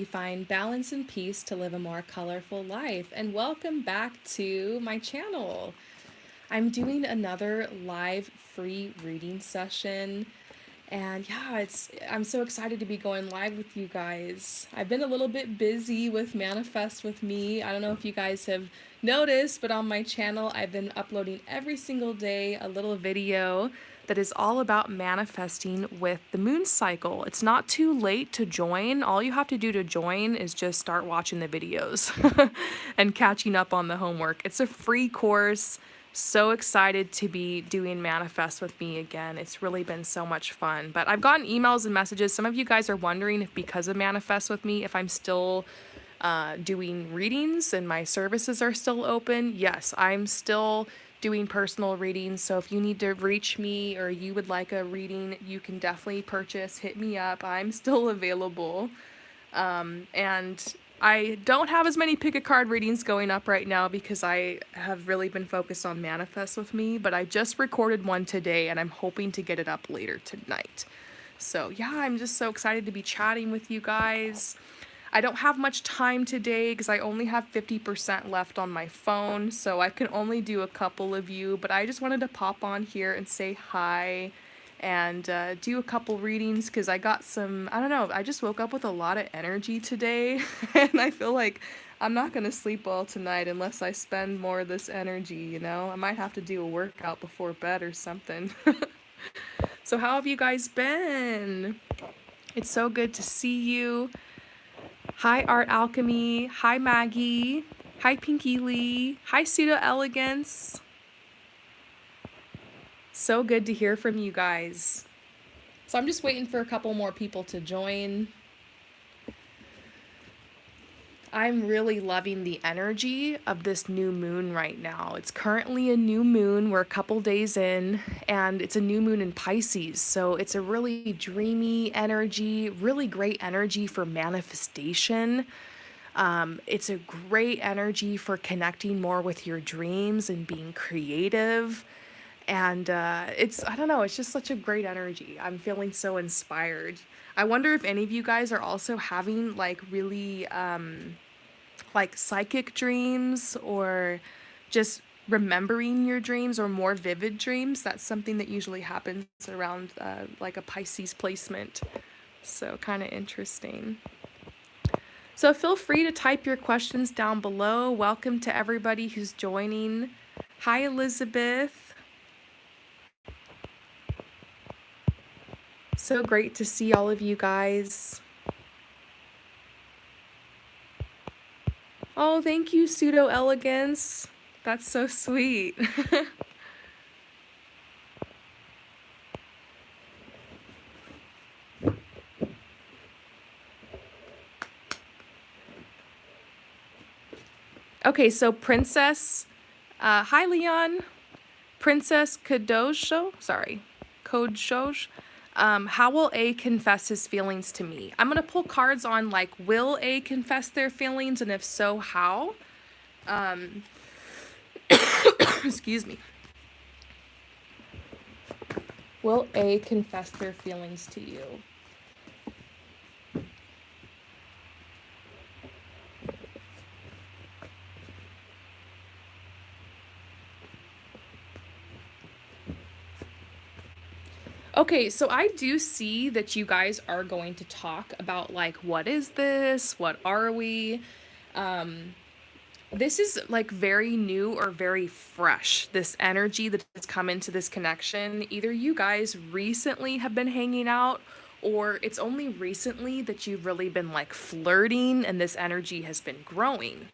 find balance and peace to live a more colorful life. And welcome back to my channel. I'm doing another live free reading session. And yeah, I'm so excited to be going live with you guys. I've been a little bit busy with Manifest with Me. I don't know if you guys have noticed, but on my channel, I've been uploading every single day a little video that is all about manifesting with the moon cycle. It's not too late to join. All you have to do to join is just start watching the videos and catching up on the homework. It's a free course. So excited to be doing Manifest with me again. It's really been so much fun. But I've gotten emails and messages. Some of you guys are wondering if because of Manifest with me, if I'm still doing readings and my services are still open. Yes, I'm still doing personal readings. So if you need to reach me or you would like a reading, you can definitely purchase, hit me up. I'm still available. And I don't have as many pick a card readings going up right now because I have really been focused on Manifest with me, but I just recorded one today and I'm hoping to get it up later tonight. So yeah, I'm just so excited to be chatting with you guys. I don't have much time today because I only have 50% left on my phone, so I can only do a couple of you, but I just wanted to pop on here and say hi and do a couple readings because I got some, I don't know, I just woke up with a lot of energy today and I feel like I'm not going to sleep well tonight unless I spend more of this energy, you know? I might have to do a workout before bed or something. So how have you guys been? It's so good to see you. Hi Art Alchemy. Hi Maggie. Hi Pinky Lee. Hi Pseudo Elegance. So good to hear from you guys. So I'm just waiting for a couple more people to join. I'm really loving the energy of this new moon right now. It's currently a new moon. We're a couple days in, and it's a new moon in Pisces. So it's a really dreamy energy, really great energy for manifestation. It's a great energy for connecting more with your dreams and being creative. And I don't know, it's just such a great energy. I'm feeling so inspired. I wonder if any of you guys are also having like really like psychic dreams or just remembering your dreams or more vivid dreams. That's something that usually happens around like a Pisces placement. So kind of interesting. So feel free to type your questions down below. Welcome to everybody who's joining. Hi, Elizabeth. So great to see all of you guys. Oh, thank you, Pseudo Elegance. That's so sweet. Okay, so Princess, hi Leon. Princess Kodshoj. How will A confess his feelings to me? I'm going to pull cards on like, will A confess their feelings? And if so, how? Excuse me. Will A confess their feelings to you? Okay, so I do see that you guys are going to talk about like, what is this? What are we? This is like very new or very fresh, this energy that has come into this connection. Either you guys recently have been hanging out or it's only recently that you've really been like flirting and this energy has been growing.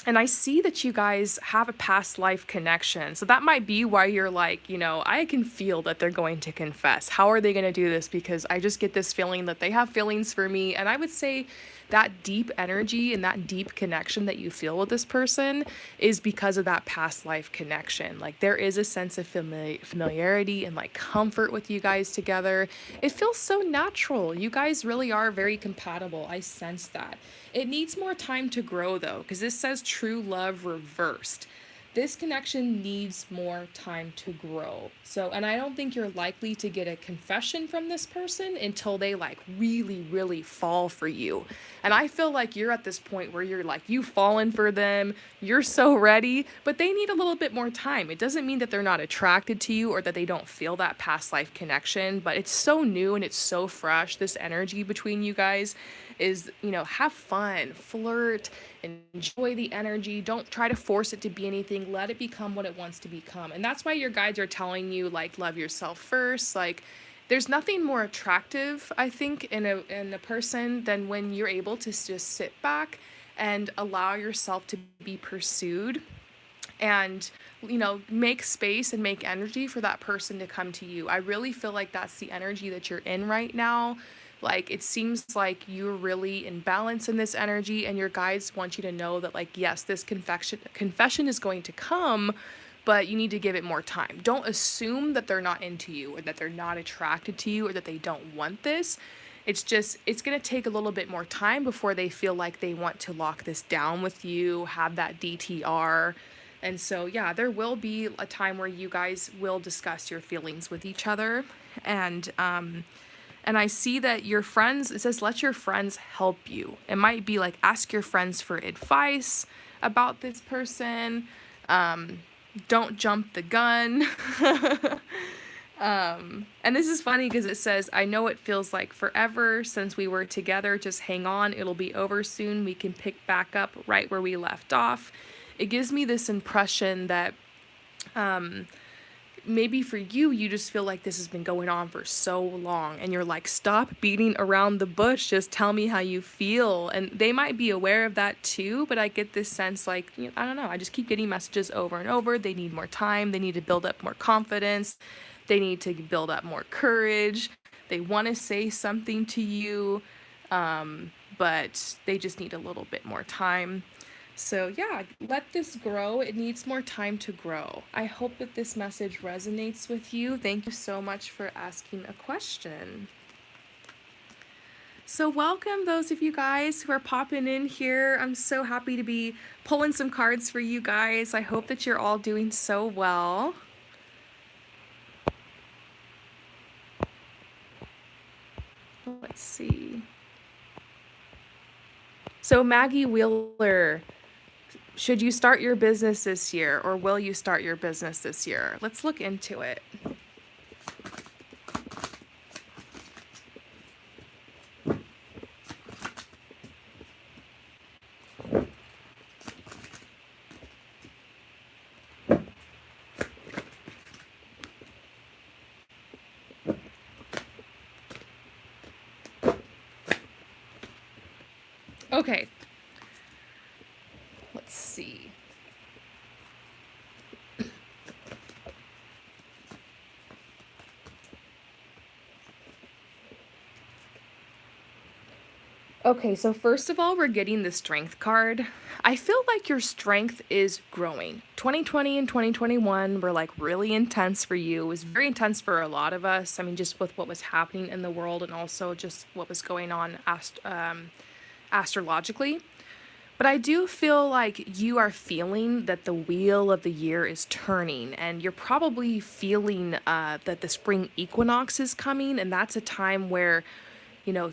And I see that you guys have a past life connection. So that might be why you're like, you know, I can feel that they're going to confess. How are they going to do this? Because I just get this feeling that they have feelings for me. And I would say that deep energy and that deep connection that you feel with this person is because of that past life connection. Like there is a sense of familiarity and like comfort with you guys together. It feels so natural. You guys really are very compatible. I sense that. It needs more time to grow though, because this says true love reversed. this connection needs more time to grow. So, and I don't think you're likely to get a confession from this person until they like really, really fall for you. And I feel like you're at this point where you're like, you've fallen for them, you're so ready, but they need a little bit more time. It doesn't mean that they're not attracted to you or that they don't feel that past life connection, but it's so new and it's so fresh. This energy between you guys is, have fun, flirt, enjoy the energy. Don't try to force it to be anything. Let it become what it wants to become. And that's why your guides are telling you, like, love yourself first. Like, there's nothing more attractive, I think, in a person than when you're able to just sit back and allow yourself to be pursued and make space and make energy for that person to come to you. I really feel like that's the energy that you're in right now. Like, it seems like you're really in balance in this energy, and your guides want you to know that, like, yes, this confession is going to come, but you need to give it more time. Don't assume that they're not into you or that they're not attracted to you or that they don't want this. It's just, it's going to take a little bit more time before they feel like they want to lock this down with you, have that DTR. And so, yeah, there will be a time where you guys will discuss your feelings with each other. And I see that your friends, it says, let your friends help you. It might be like, ask your friends for advice about this person. Don't jump the gun. And this is funny because it says, I know it feels like forever since we were together. Just hang on. It'll be over soon. We can pick back up right where we left off. It gives me this impression that maybe for you, you just feel like this has been going on for so long and you're like, stop beating around the bush. Just tell me how you feel. And they might be aware of that too, but I get this sense like, I don't know. I just keep getting messages over and over. They need more time. They need to build up more confidence. They need to build up more courage. They want to say something to you, but they just need a little bit more time. So yeah, let this grow. It needs more time to grow. I hope that this message resonates with you. Thank you so much for asking a question. So welcome those of you guys who are popping in here. I'm so happy to be pulling some cards for you guys. I hope that you're all doing so well. Let's see. So Maggie Wheeler, should you start your business this year, or will you start your business this year? Let's look into it. Okay. Let's see. Okay, so first of all, we're getting the strength card. I feel like your strength is growing. 2020 and 2021 were like really intense for you. It was very intense for a lot of us. I mean, just with what was happening in the world and also just what was going on astrologically. But I do feel like you are feeling that the wheel of the year is turning, and you're probably feeling that the spring equinox is coming, and that's a time where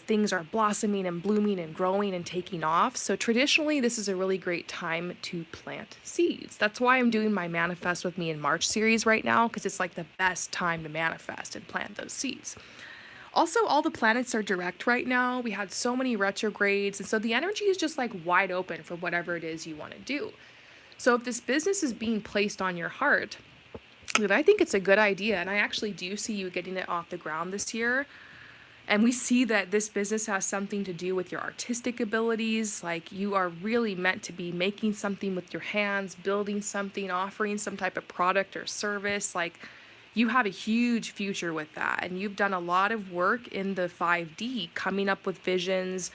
things are blossoming and blooming and growing and taking off. So traditionally, this is a really great time to plant seeds. That's why I'm doing my Manifest with Me in March series right now, because it's like the best time to manifest and plant those seeds. Also, all the planets are direct right now. We had so many retrogrades, and so the energy is just like wide open for whatever it is you want to do. So if this business is being placed on your heart, then I think it's a good idea, and I actually do see you getting it off the ground this year. And we see that this business has something to do with your artistic abilities. Like, you are really meant to be making something with your hands, building something, offering some type of product or service. Like, you have a huge future with that. And you've done a lot of work in the 5D, coming up with visions,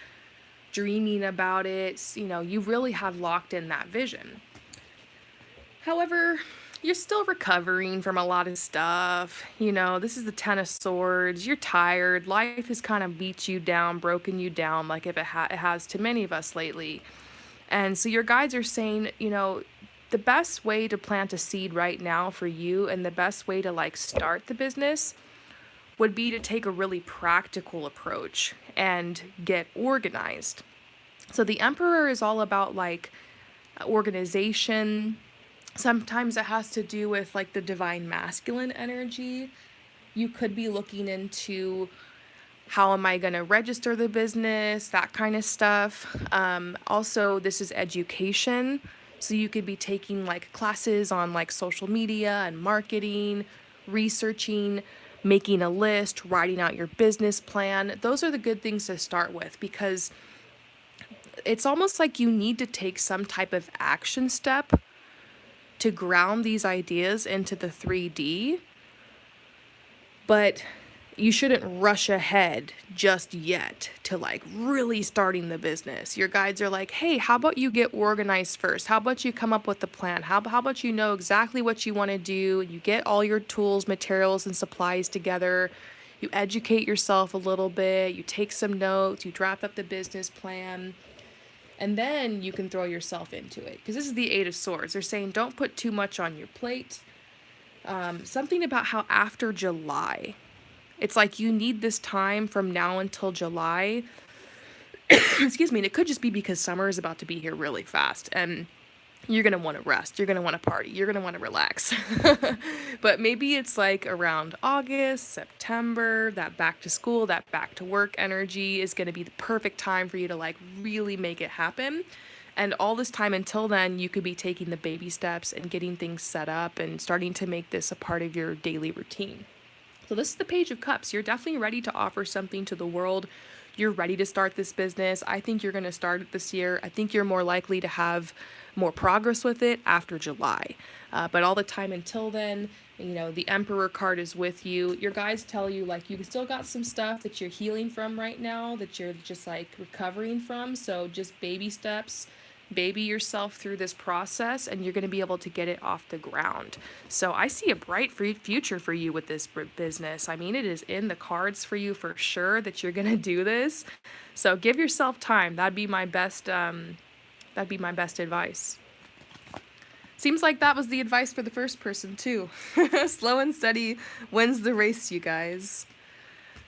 dreaming about it. You really have locked in that vision. However, you're still recovering from a lot of stuff. This is the Ten of Swords. You're tired. Life has kind of beat you down, broken you down, like if it has to many of us lately. And so your guides are saying, the best way to plant a seed right now for you, and the best way to like start the business, would be to take a really practical approach and get organized. So the Emperor is all about like organization. Sometimes it has to do with like the divine masculine energy. You could be looking into how am I going to register the business, that kind of stuff. Also, this is education. So you could be taking like classes on like social media and marketing, researching, making a list, writing out your business plan. Those are the good things to start with, because it's almost like you need to take some type of action step to ground these ideas into the 3D. But you shouldn't rush ahead just yet to like really starting the business. Your guides are like, hey, how about you get organized first? How about you come up with a plan? How about you know exactly what you want to do? You get all your tools, materials, and supplies together. You educate yourself a little bit. You take some notes. You draft up the business plan. And then you can throw yourself into it. Because this is the Eight of Swords. They're saying don't put too much on your plate. Something about how after July, it's like you need this time from now until July. Excuse me. And it could just be because summer is about to be here really fast. And you're going to want to rest. You're going to want to party. You're going to want to relax. But maybe it's like around August, September, that back to school, that back to work energy is going to be the perfect time for you to like really make it happen. And all this time until then, you could be taking the baby steps and getting things set up and starting to make this a part of your daily routine. So this is the Page of Cups. You're definitely ready to offer something to the world. You're ready to start this business. I think you're going to start it this year. I think you're more likely to have more progress with it after July. But all the time until then, you know, the Emperor card is with you. Your guides tell you, like, you still got some stuff that you're healing from right now, that you're just, like, recovering from. So just baby steps. Baby yourself through this process, and you're going to be able to get it off the ground. So I see a bright future for you with this business. I mean, it is in the cards for you for sure that you're going to do this. So give yourself time. That'd be my best advice. Seems like that was the advice for the first person too. Slow and steady wins the race, you guys.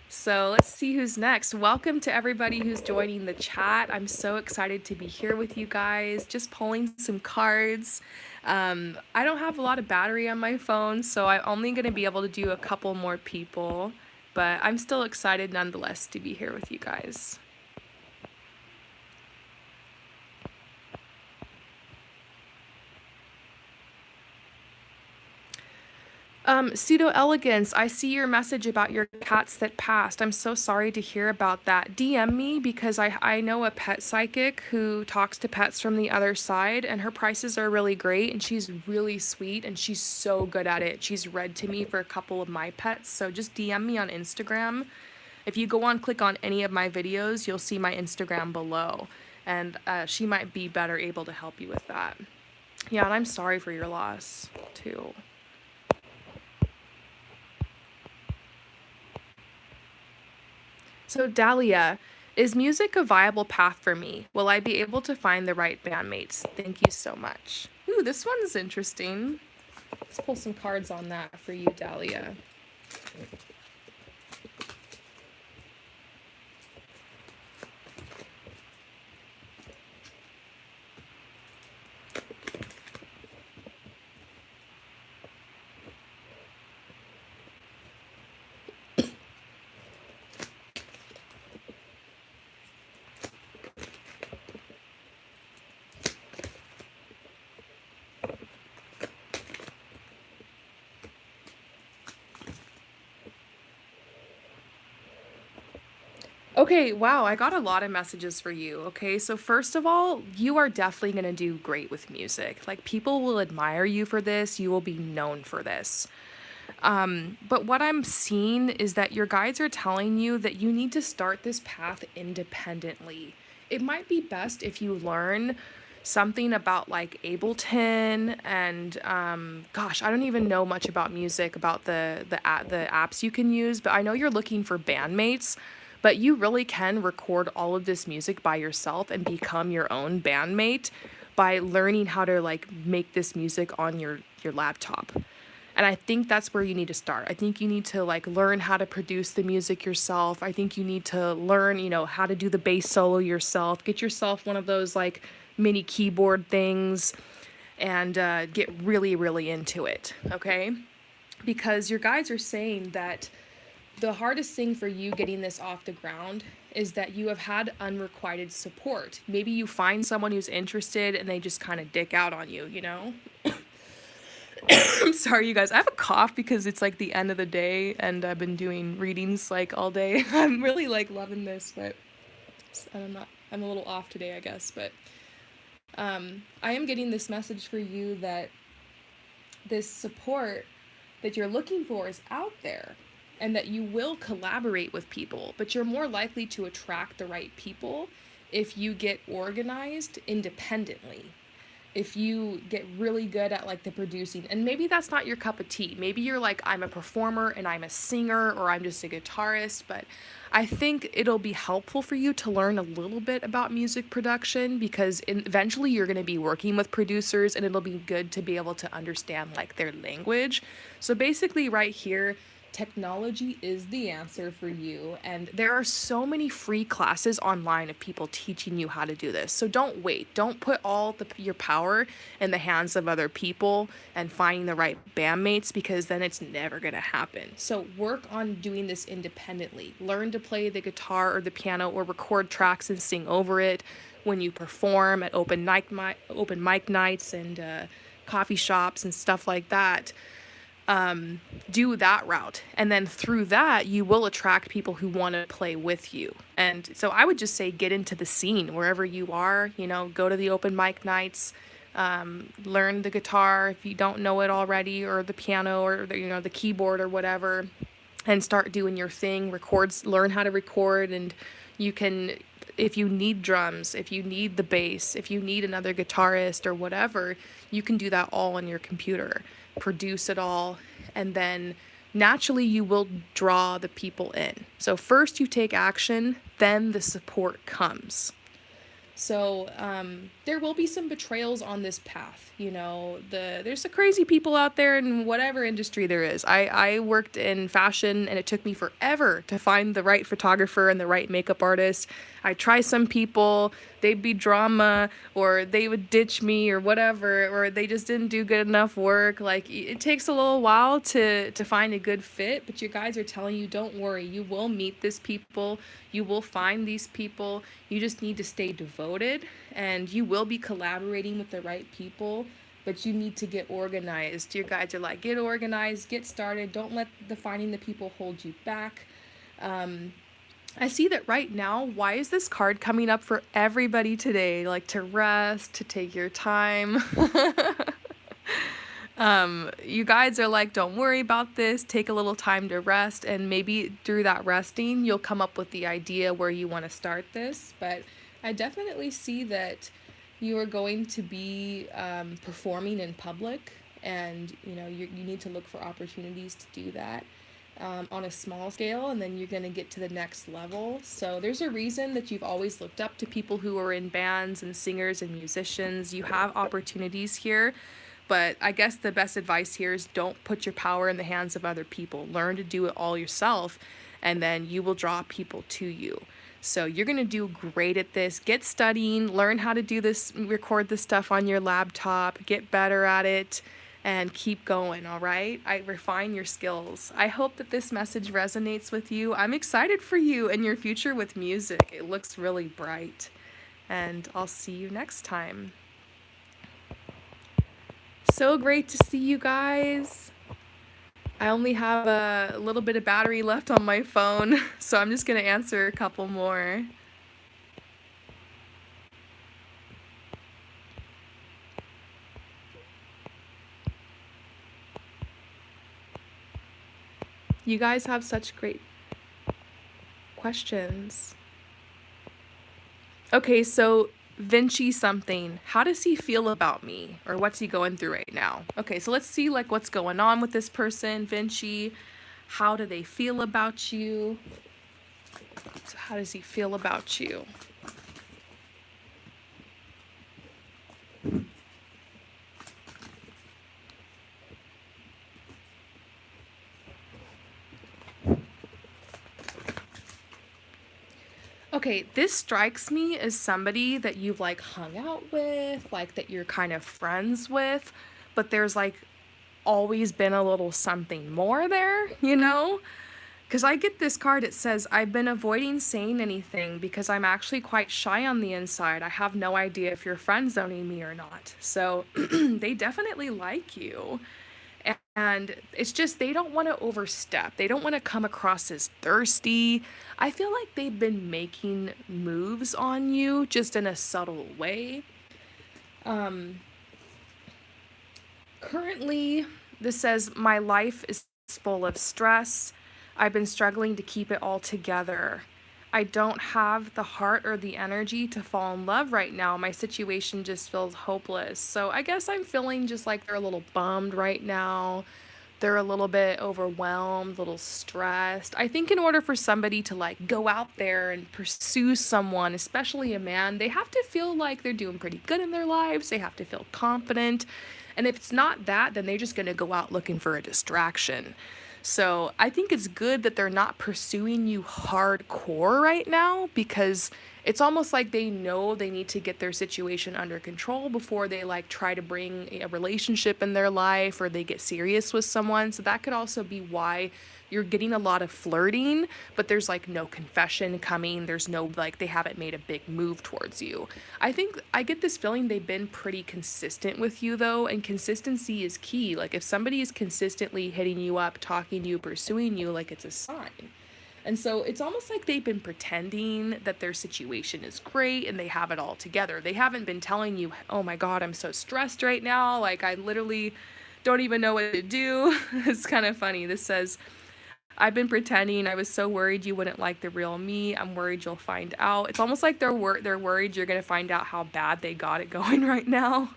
So let's see who's next. Welcome to everybody who's joining the chat. I'm so excited to be here with you guys, just pulling some cards. I don't have a lot of battery on my phone, so I'm only going to be able to do a couple more people, but I'm still excited nonetheless to be here with you guys. Pseudo Elegance, I see your message about your cats that passed. I'm so sorry to hear about that. DM me, because I know a pet psychic who talks to pets from the other side, and her prices are really great, and she's really sweet, and she's so good at it. She's read to me for a couple of my pets, so just DM me on Instagram. If you click on any of my videos, you'll see my Instagram below, and she might be better able to help you with that. Yeah, and I'm sorry for your loss, too. So Dahlia, is music a viable path for me? Will I be able to find the right bandmates? Thank you so much. Ooh, this one's interesting. Let's pull some cards on that for you, Dahlia. Okay, wow, I got a lot of messages for you. Okay, so first of all, you are definitely going to do great with music. Like, people will admire you for this, you will be known for this. But what I'm seeing is that your guides are telling you that you need to start this path independently. It might be best if you learn something about like Ableton and gosh, I don't even know much about music, about the apps you can use, but I know you're looking for bandmates. But you really can record all of this music by yourself and become your own bandmate by learning how to like make this music on your laptop. And I think that's where you need to start. I think you need to like learn how to produce the music yourself. I think you need to learn, you know, how to do the bass solo yourself. Get yourself one of those like mini keyboard things and get really, really into it, okay? Because your guides are saying that the hardest thing for you getting this off the ground is that you have had unrequited support. Maybe you find someone who's interested and they just kind of dick out on you, you know? I'm sorry, you guys. I have a cough because it's like the end of the day and I've been doing readings like all day. I'm really like loving this, but I'm a little off today, I guess. But I am getting this message for you that this support that you're looking for is out there and that you will collaborate with people, but you're more likely to attract the right people if you get organized independently. If you get really good at like the producing, and maybe that's not your cup of tea. Maybe you're like, I'm a performer and I'm a singer, or I'm just a guitarist, but I think it'll be helpful for you to learn a little bit about music production because eventually you're going to be working with producers and it'll be good to be able to understand like their language. So basically right here, technology is the answer for you, and there are so many free classes online of people teaching you how to do this. So don't wait. Don't put all your power in the hands of other people and finding the right bandmates, because then it's never going to happen. So work on doing this independently. Learn to play the guitar or the piano or record tracks and sing over it when you perform at open mic nights and coffee shops and stuff like that. Do that route, and then through that you will attract people who want to play with you. And so I would just say get into the scene wherever you are, you know, go to the open mic nights, learn the guitar if you don't know it already, or the piano, or the keyboard or whatever, and start doing your thing. Learn how to record, and you can, if you need drums, if you need the bass, if you need another guitarist or whatever, you can do that all on your computer. Produce it all, and then naturally you will draw the people in. So first you take action, then the support comes. So there will be some betrayals on this path. You know, there's some crazy people out there in whatever industry there is. I worked in fashion, and it took me forever to find the right photographer and the right makeup artist. I try some people, they'd be drama, or they would ditch me or whatever, or they just didn't do good enough work. Like, it takes a little while to find a good fit, but your guides are telling you, don't worry, you will meet these people, you will find these people, you just need to stay devoted, and you will be collaborating with the right people, but you need to get organized. Your guides are like, get organized, get started, don't let the finding the people hold you back. I see that right now. Why is this card coming up for everybody today? Like, to rest, to take your time. You guys are like, don't worry about this, take a little time to rest, and maybe through that resting you'll come up with the idea where you want to start this. But I definitely see that you are going to be performing in public, and you need to look for opportunities to do that on a small scale, and then you're going to get to the next level. So there's a reason that you've always looked up to people who are in bands and singers and musicians. You have opportunities here. But I guess the best advice here is don't put your power in the hands of other people. Learn to do it all yourself, and then you will draw people to you. So you're going to do great at this. Get studying, learn how to do this, record this stuff on your laptop, get better at it, and keep going, all right? Refine your skills. I hope that this message resonates with you. I'm excited for you and your future with music. It looks really bright. And I'll see you next time. So great to see you guys. I only have a little bit of battery left on my phone, so I'm just going to answer a couple more. You guys have such great questions. Okay, so Vinci something. How does he feel about me? Or what's he going through right now? Okay, so let's see like what's going on with this person, Vinci. How do they feel about you? So how does he feel about you? Okay, this strikes me as somebody that you've like hung out with, like that you're kind of friends with, but there's like always been a little something more there, you know? Because I get this card, it says, I've been avoiding saying anything because I'm actually quite shy on the inside. I have no idea if you're friend zoning me or not. So they definitely like you. And it's just they don't want to overstep. They don't want to come across as thirsty. I feel like they've been making moves on you just in a subtle way. Um, Currently, this says, my life is full of stress. I've been struggling to keep it all together. I don't have the heart or the energy to fall in love right now. My situation just feels hopeless. So I guess I'm feeling just like they're a little bummed right now. They're a little bit overwhelmed, a little stressed. I think in order for somebody to like go out there and pursue someone, especially a man, they have to feel like they're doing pretty good in their lives. They have to feel confident. And if it's not that, then they're just going to go out looking for a distraction. So I think it's good that they're not pursuing you hardcore right now, because it's almost like they know they need to get their situation under control before they like try to bring a relationship in their life or they get serious with someone. So that could also be why you're getting a lot of flirting, but there's like no confession coming. There's no like they haven't made a big move towards you. I think I get this feeling they've been pretty consistent with you though, and consistency is key. Like if somebody is consistently hitting you up, talking to you, pursuing you, like it's a sign. And so it's almost like they've been pretending that their situation is great and they have it all together. They haven't been telling you, oh my God, I'm so stressed right now. Like I literally don't even know what to do. It's kind of funny. This says, I've been pretending. I was so worried you wouldn't like the real me. I'm worried you'll find out. It's almost like they're worried you're going to find out how bad they got it going right now.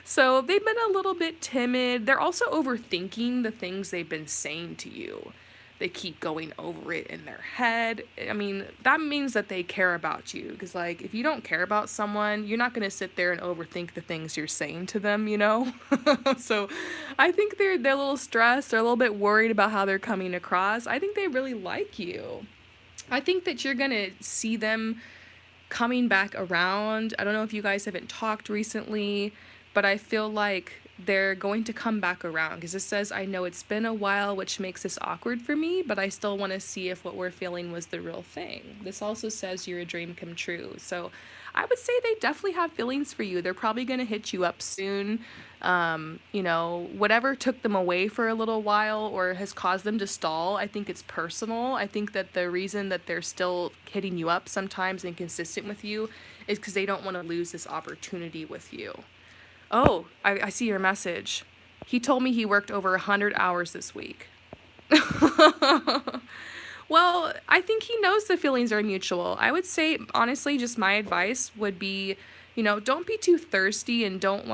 So they've been a little bit timid. They're also overthinking the things they've been saying to you. They keep going over it in their head. I mean, that means that they care about you. Because, like, if you don't care about someone, you're not going to sit there and overthink the things you're saying to them, you know? So I think they're a little stressed. They're a little bit worried about how they're coming across. I think they really like you. I think that you're going to see them coming back around. I don't know if you guys haven't talked recently, but I feel like they're going to come back around because it says, I know it's been a while, which makes this awkward for me, but I still want to see if what we're feeling was the real thing. This also says you're a dream come true. So I would say they definitely have feelings for you. They're probably going to hit you up soon. Whatever took them away for a little while or has caused them to stall, I think it's personal. I think that the reason that they're still hitting you up sometimes and consistent with you is because they don't want to lose this opportunity with you. Oh, I see your message. He told me he worked over 100 hours this week. Well, I think he knows the feelings are mutual. I would say, honestly, just my advice would be, don't be too thirsty and don't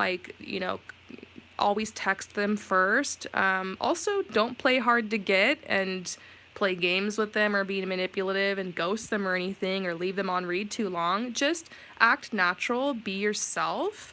always text them first. Also, don't play hard to get and play games with them or be manipulative and ghost them or anything or leave them on read too long. Just act natural, be yourself.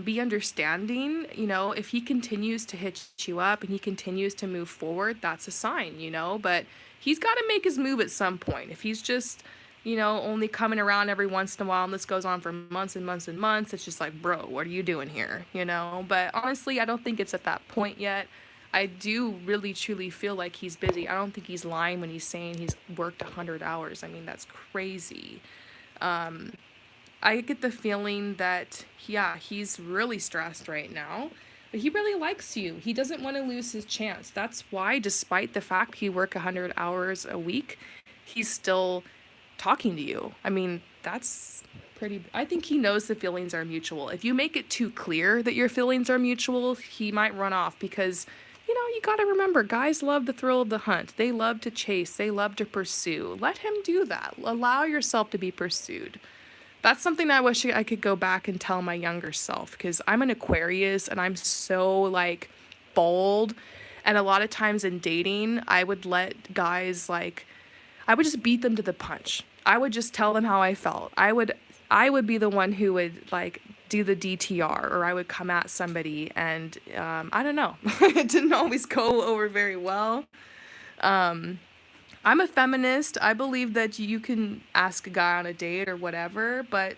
Be understanding. If he continues to hit you up and he continues to move forward, that's a sign, but he's got to make his move at some point. If he's just, only coming around every once in a while and this goes on for months and months and months, it's just like, bro, what are you doing here? But honestly, I don't think it's at that point yet. I do really truly feel like he's busy. I don't think he's lying when he's saying he's worked 100 hours. I mean, that's crazy. I get the feeling that, yeah, he's really stressed right now, but he really likes you. He doesn't want to lose his chance. That's why, despite the fact he work 100 hours a week, he's still talking to you. I mean, that's I think he knows the feelings are mutual. If you make it too clear that your feelings are mutual, he might run off because, you got to remember, guys love the thrill of the hunt. They love to chase. They love to pursue. Let him do that. Allow yourself to be pursued. That's something I wish I could go back and tell my younger self, because I'm an Aquarius and I'm so like bold. And a lot of times in dating, I would let guys I would just beat them to the punch. I would just tell them how I felt. I would be the one who would do the DTR, or I would come at somebody and I don't know. It didn't always go over very well. I'm a feminist. I believe that you can ask a guy on a date or whatever, but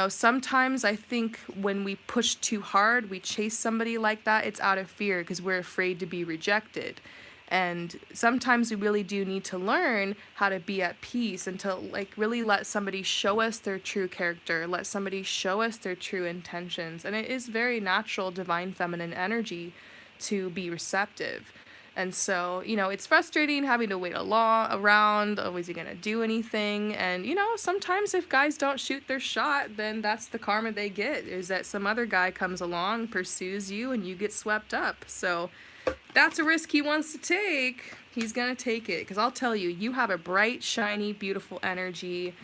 sometimes I think when we push too hard, we chase somebody like that, it's out of fear because we're afraid to be rejected. And sometimes we really do need to learn how to be at peace and to like really let somebody show us their true character, let somebody show us their true intentions. And it is very natural, divine feminine energy to be receptive. And so, it's frustrating having to wait around. Oh, is he going to do anything? And, sometimes if guys don't shoot their shot, then that's the karma they get, is that some other guy comes along, pursues you, and you get swept up. So that's a risk he wants to take. He's going to take it. Because I'll tell you, you have a bright, shiny, beautiful energy.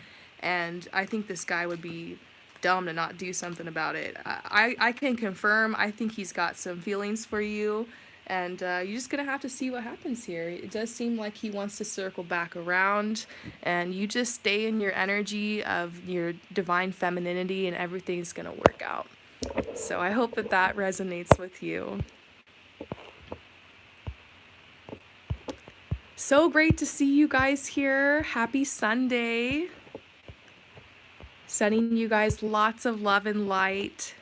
And I think this guy would be dumb to not do something about it. I can confirm, I think he's got some feelings for you. And you're just going to have to see what happens here. It does seem like he wants to circle back around, and you just stay in your energy of your divine femininity, and everything's going to work out. So I hope that that resonates with you. So great to see you guys here. Happy Sunday. Sending you guys lots of love and light.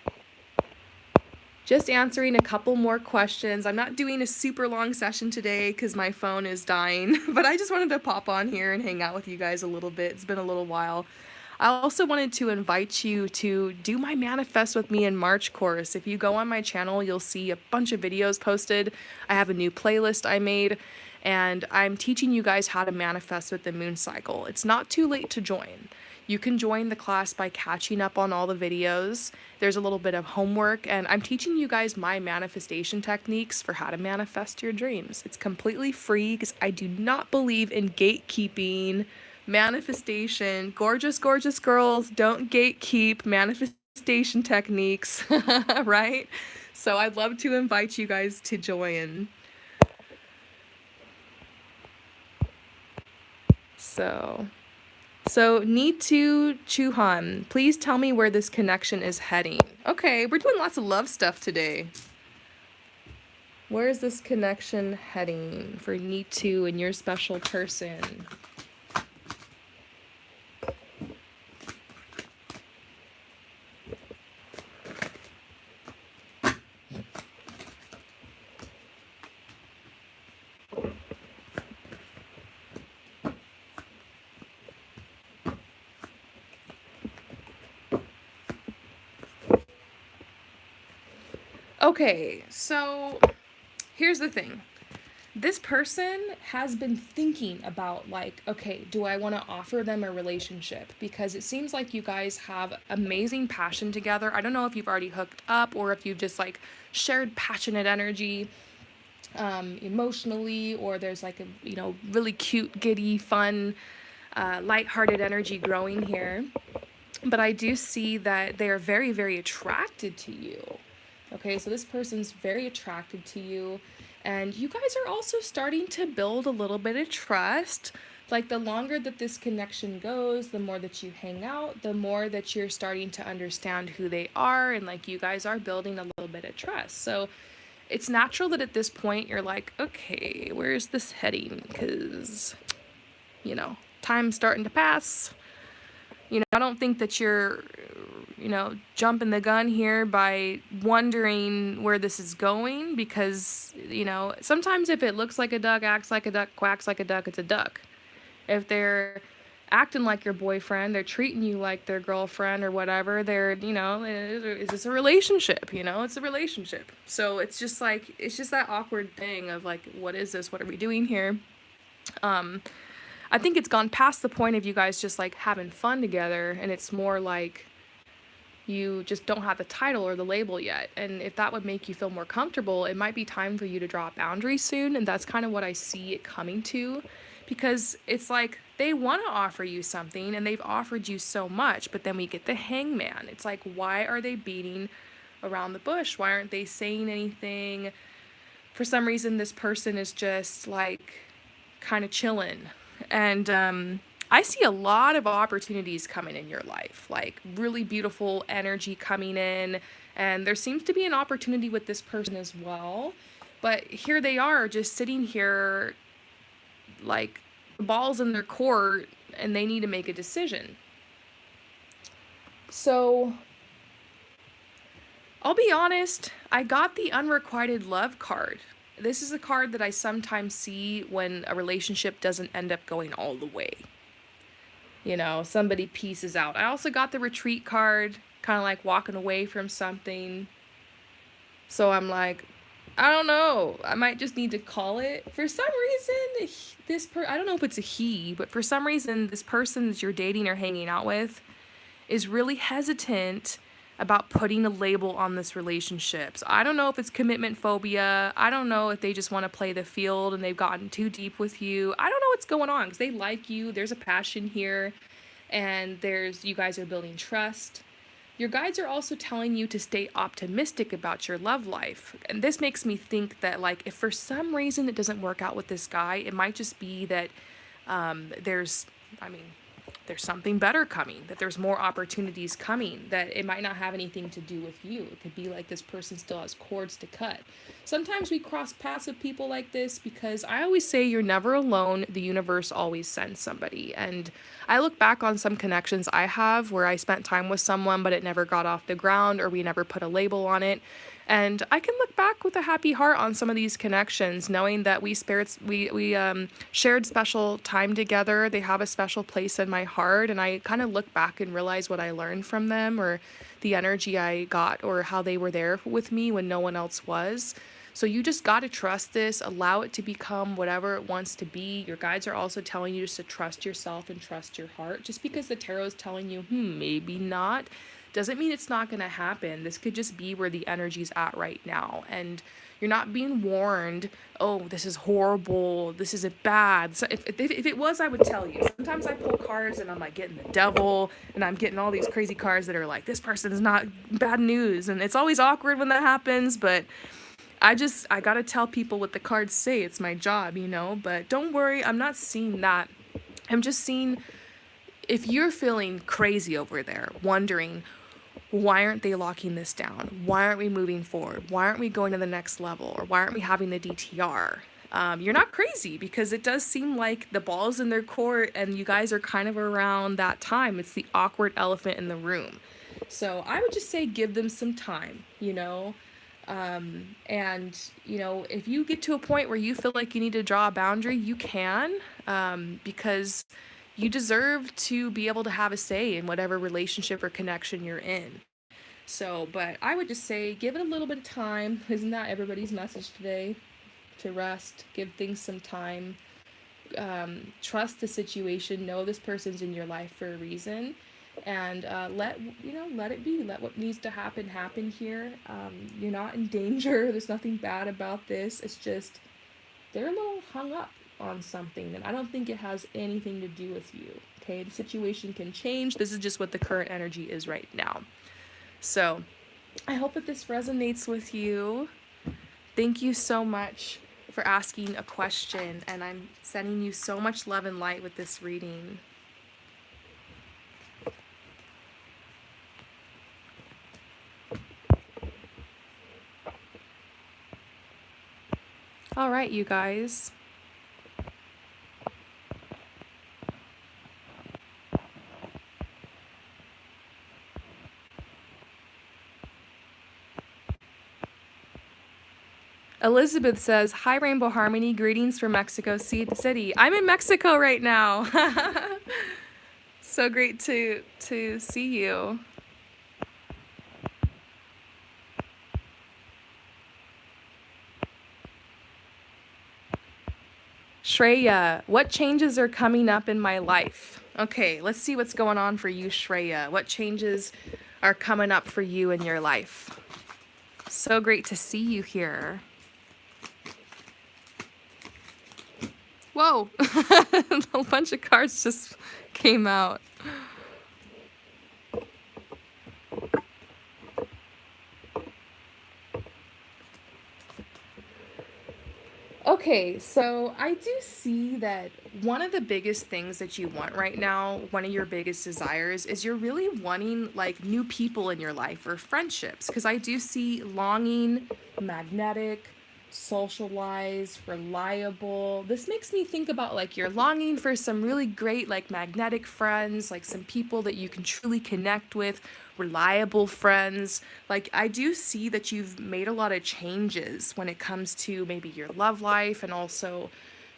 Just answering a couple more questions. I'm not doing a super long session today because my phone is dying, but I just wanted to pop on here and hang out with you guys a little bit. It's been a little while. I also wanted to invite you to do my Manifest with Me in March course. If you go on my channel, you'll see a bunch of videos posted. I have a new playlist I made, and I'm teaching you guys how to manifest with the moon cycle. It's not too late to join. You can join the class by catching up on all the videos. There's a little bit of homework, and I'm teaching you guys my manifestation techniques for how to manifest your dreams. It's completely free because I do not believe in gatekeeping manifestation. Gorgeous, gorgeous girls don't gatekeep manifestation techniques, right? So I'd love to invite you guys to join. So Nitu Chuhan, please tell me where this connection is heading. Okay, we're doing lots of love stuff today. Where is this connection heading for Nitu and your special person? Okay, so here's the thing. This person has been thinking about like, okay, do I want to offer them a relationship? Because it seems like you guys have amazing passion together. I don't know if you've already hooked up or if you've just like shared passionate energy emotionally, or there's like a, really cute, giddy, fun, lighthearted energy growing here. But I do see that they are very, very attracted to you. Okay, so this person's very attracted to you, and you guys are also starting to build a little bit of trust. Like the longer that this connection goes, the more that you hang out, the more that you're starting to understand who they are, and like you guys are building a little bit of trust. So it's natural that at this point you're like, okay, where's this heading? Because, time's starting to pass. I don't think that you're jumping the gun here by wondering where this is going, because, sometimes if it looks like a duck, acts like a duck, quacks like a duck, it's a duck. If they're acting like your boyfriend, they're treating you like their girlfriend or whatever, they're, is this a relationship? It's a relationship. So it's just that awkward thing of like, what is this? What are we doing here? I think it's gone past the point of you guys just like having fun together, and it's more like you just don't have the title or the label yet. And if that would make you feel more comfortable, it might be time for you to draw boundaries soon. And that's kind of what I see it coming to, because it's like they want to offer you something and they've offered you so much, but then we get the hangman. It's like, why are they beating around the bush? Why aren't they saying anything? For some reason, this person is just like kind of chilling. And I see a lot of opportunities coming in your life, like really beautiful energy coming in. And there seems to be an opportunity with this person as well. But here they are just sitting here, like The ball's in their court and they need to make a decision. So, I'll be honest, I got the unrequited love card. This is a card that I sometimes see when a relationship doesn't end up going all the way. You know, somebody pieces out. I also got the retreat card, kind of like walking away from something. So I'm like, I don't know. I might just need to call it. For some reason, I don't know if it's a he, but for some reason, this person that you're dating or hanging out with is really hesitant about putting a label on this relationship. So I don't know if it's commitment phobia. I don't know if they just want to play the field and they've gotten too deep with you. I don't know what's going on because they like you. There's a passion here and you guys are building trust. Your guides are also telling you to stay optimistic about your love life. And this makes me think that, like, if for some reason it doesn't work out with this guy, it might just be that there's something better coming, that there's more opportunities coming, that it might not have anything to do with you. It could be like this person still has cords to cut. Sometimes we cross paths with people like this because I always say you're never alone. The universe always sends somebody. And I look back on some connections I have where I spent time with someone, but it never got off the ground or we never put a label on it. And I can look back with a happy heart on some of these connections, knowing that we shared special time together. They have a special place in my heart, and I kind of look back and realize what I learned from them, or the energy I got, or how they were there with me when no one else was. So you just got to trust this, allow it to become whatever it wants to be. Your guides are also telling you just to trust yourself and trust your heart. Just because the tarot is telling you, maybe not, doesn't mean it's not going to happen. This could just be where the energy's at right now. And you're not being warned, oh, this is horrible, this isn't bad. So if it was, I would tell you. Sometimes I pull cards and I'm like getting the devil, and I'm getting all these crazy cards that are like, this person is not bad news. And it's always awkward when that happens, but I gotta tell people what the cards say. It's my job, you know? But don't worry, I'm not seeing that. I'm just seeing if you're feeling crazy over there, wondering, why aren't they locking this down? Why aren't we moving forward? Why aren't we going to the next level? Or why aren't we having the DTR? You're not crazy, because it does seem like the ball's in their court and you guys are kind of around that time. It's the awkward elephant in the room. So I would just say give them some time, you know? And, you know, if you get to a point where you feel like you need to draw a boundary, you can, because you deserve to be able to have a say in whatever relationship or connection you're in. So, but I would just say give it a little bit of time. Isn't that everybody's message today? To rest, give things some time, trust the situation, know this person's in your life for a reason, and let it be. Let what needs to happen here. You're not in danger. There's nothing bad about this. It's just they're a little hung up on something, and I don't think it has anything to do with you. Okay, the situation can change. This is just what the current energy is right now. So I hope that this resonates with you. Thank you so much for asking a question, and I'm sending you so much love and light with this reading. All right, you guys. Elizabeth says, hi, Rainbow Harmony. Greetings from Mexico City. I'm in Mexico right now. So great to see you. Shreya, what changes are coming up in my life? Okay, let's see what's going on for you, Shreya. What changes are coming up for you in your life? So great to see you here. Whoa, a bunch of cards just came out. Okay, so I do see that one of the biggest things that you want right now, one of your biggest desires, is you're really wanting like new people in your life or friendships. Because I do see longing, magnetic, socialize, reliable. This makes me think about like you're longing for some really great, like magnetic friends, like some people that you can truly connect with, reliable friends. Like, I do see that you've made a lot of changes when it comes to maybe your love life and also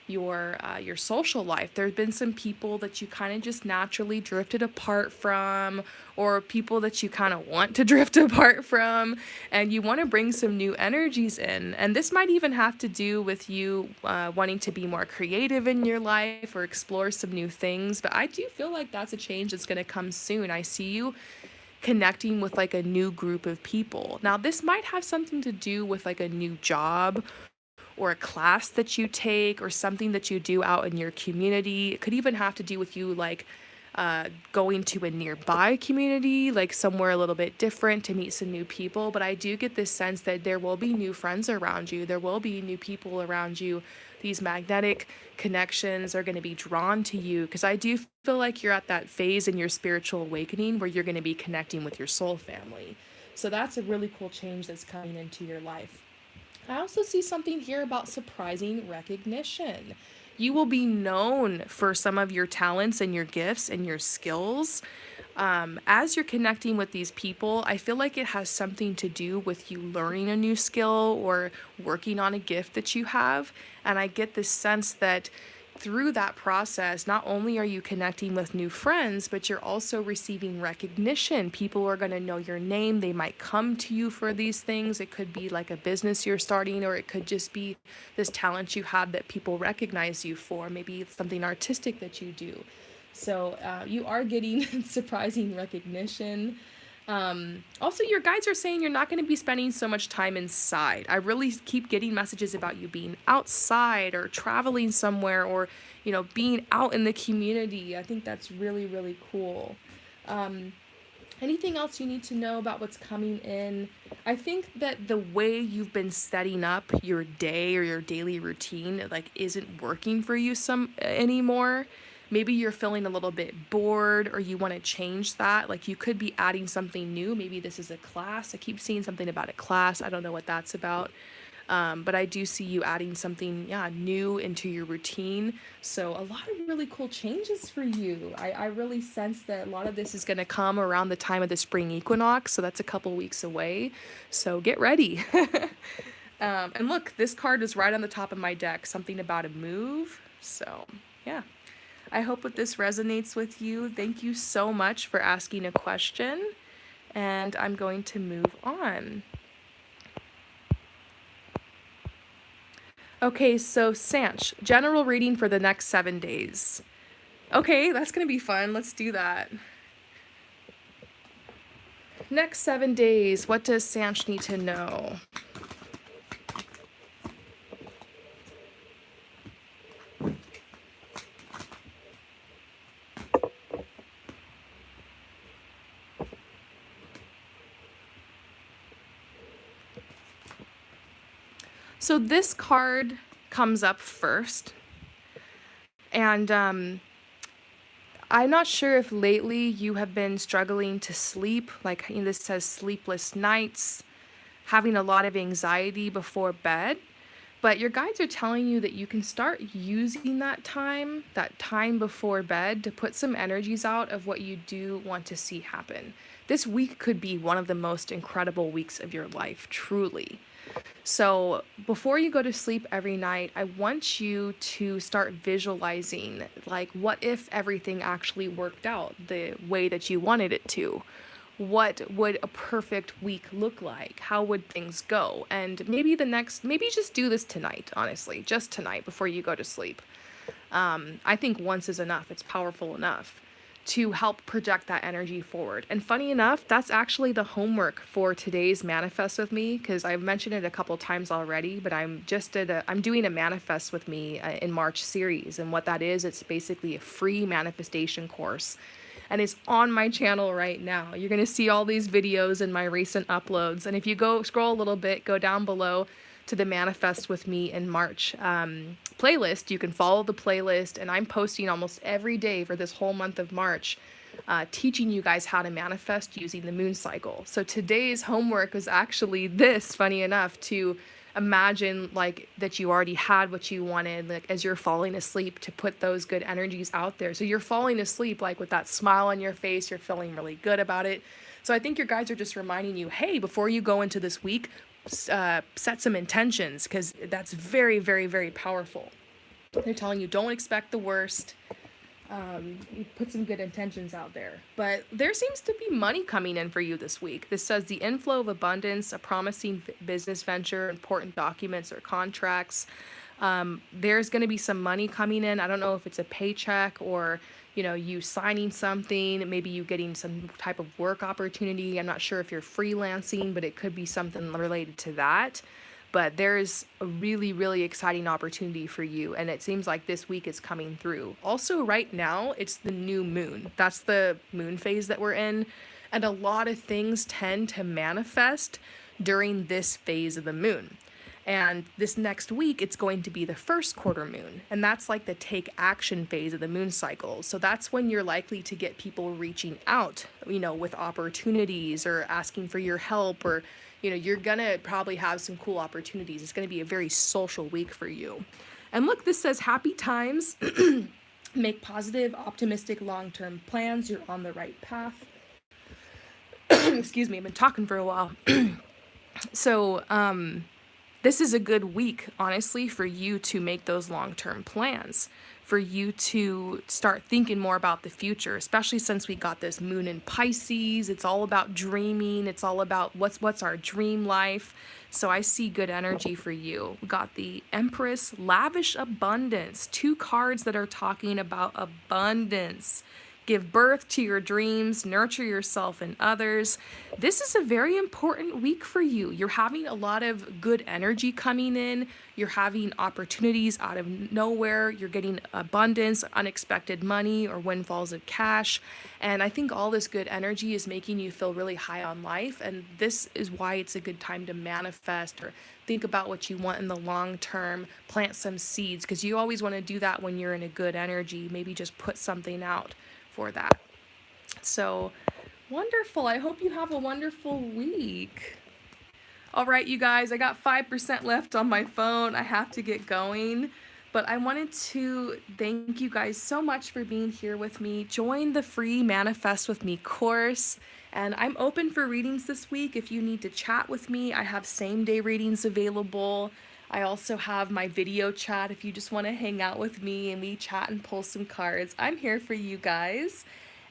your social life. There have been some people that you kind of just naturally drifted apart from, or people that you kind of want to drift apart from, and you want to bring some new energies in. And this might even have to do with you wanting to be more creative in your life or explore some new things. But I do feel like that's a change that's going to come soon. I see you connecting with like a new group of people. Now, this might have something to do with like a new job or a class that you take or something that you do out in your community. It could even have to do with you like going to a nearby community, like somewhere a little bit different to meet some new people. But I do get this sense that there will be new friends around you. There will be new people around you. These magnetic connections are going to be drawn to you because I do feel like you're at that phase in your spiritual awakening where you're going to be connecting with your soul family. So that's a really cool change that's coming into your life. I also see something here about surprising recognition. You will be known for some of your talents and your gifts and your skills. As you're connecting with these people, I feel like it has something to do with you learning a new skill or working on a gift that you have. And I get this sense that through that process, not only are you connecting with new friends, but you're also receiving recognition. People are going to know your name. They might come to you for these things. It could be like a business you're starting, or it could just be this talent you have that people recognize you for. Maybe it's something artistic that you do. So you are getting surprising recognition. Also, your guides are saying you're not going to be spending so much time inside. I really keep getting messages about you being outside or traveling somewhere or, being out in the community. I think that's really, really cool. Anything else you need to know about what's coming in? I think that the way you've been setting up your day or your daily routine like isn't working for you some anymore. Maybe you're feeling a little bit bored or you want to change that. Like, you could be adding something new. Maybe this is a class. I keep seeing something about a class. I don't know what that's about. But I do see you adding something, new into your routine. So a lot of really cool changes for you. I really sense that a lot of this is going to come around the time of the spring equinox. So that's a couple weeks away. So get ready. And look, this card is right on the top of my deck. Something about a move. So, yeah. I hope that this resonates with you. Thank you so much for asking a question. And I'm going to move on. Okay, so Sanch, general reading for the next 7 days. Okay, that's going to be fun. Let's do that. Next 7 days, what does Sanch need to know? So this card comes up first, and I'm not sure if lately you have been struggling to sleep, like this says sleepless nights, having a lot of anxiety before bed, but your guides are telling you that you can start using that time before bed to put some energies out of what you do want to see happen. This week could be one of the most incredible weeks of your life, truly. So before you go to sleep every night, I want you to start visualizing, like, what if everything actually worked out the way that you wanted it to? What would a perfect week look like? How would things go? And maybe just do this tonight, honestly, just tonight before you go to sleep. I think once is enough. It's powerful enough to help project that energy forward. And funny enough, that's actually the homework for today's Manifest with Me, because I've mentioned it a couple times already, but I'm doing a Manifest with Me in March series. And what that is, it's basically a free manifestation course. And it's on my channel right now. You're going to see all these videos in my recent uploads. And if you scroll a little bit, go down below to the Manifest with Me in March playlist. You can follow the playlist, and I'm posting almost every day for this whole month of March, teaching you guys how to manifest using the moon cycle. So today's homework was actually this, funny enough, to imagine like that you already had what you wanted, like as you're falling asleep, to put those good energies out there. So you're falling asleep like with that smile on your face, you're feeling really good about it. So I think your guides are just reminding you, hey, before you go into this week, set some intentions, because that's very, very, very powerful. They're telling you don't expect the worst. You put some good intentions out there. But there seems to be money coming in for you this week. This says the inflow of abundance, a promising business venture, important documents or contracts. There's going to be some money coming in. I don't know if it's a paycheck or, you signing something, maybe you getting some type of work opportunity. I'm not sure if you're freelancing, but it could be something related to that. But there's a really, really exciting opportunity for you, and it seems like this week is coming through. Also, right now, it's the new moon. That's the moon phase that we're in, and a lot of things tend to manifest during this phase of the moon. And this next week, it's going to be the first quarter moon, and that's like the take action phase of the moon cycle. So that's when you're likely to get people reaching out, with opportunities or asking for your help, or you're gonna probably have some cool opportunities. It's gonna be a very social week for you. And look, this says happy times. Make positive, optimistic, long-term plans. You're on the right path. Excuse me, I've been talking for a while. So, this is a good week, honestly, for you to make those long-term plans, for you to start thinking more about the future, especially since we got this moon in Pisces. It's all about dreaming. It's all about what's our dream life. So I see good energy for you. We got the Empress, lavish abundance, 2 cards that are talking about abundance. Give birth to your dreams, nurture yourself and others. This is a very important week for you. You're having a lot of good energy coming in. You're having opportunities out of nowhere. You're getting abundance, unexpected money, or windfalls of cash. And I think all this good energy is making you feel really high on life. And this is why it's a good time to manifest or think about what you want in the long term, plant some seeds, because you always want to do that when you're in a good energy. Maybe just put something out for that. So wonderful. I hope you have a wonderful week. All right, you guys, I got 5% left on my phone. I have to get going, but I wanted to thank you guys so much for being here with me. Join the free Manifest With Me course, and I'm open for readings this week. If you need to chat with me, I have same-day readings available. I also have my video chat if you just want to hang out with me and we chat and pull some cards. I'm here for you guys,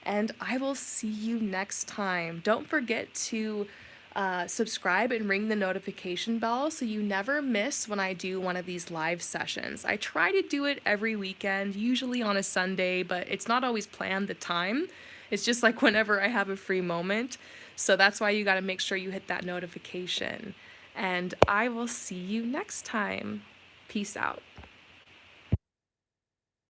and I will see you next time. Don't forget to subscribe and ring the notification bell so you never miss when I do one of these live sessions. I try to do it every weekend, usually on a Sunday, but it's not always planned the time. It's just like whenever I have a free moment. So that's why you got to make sure you hit that notification. And I will see you next time. Peace out.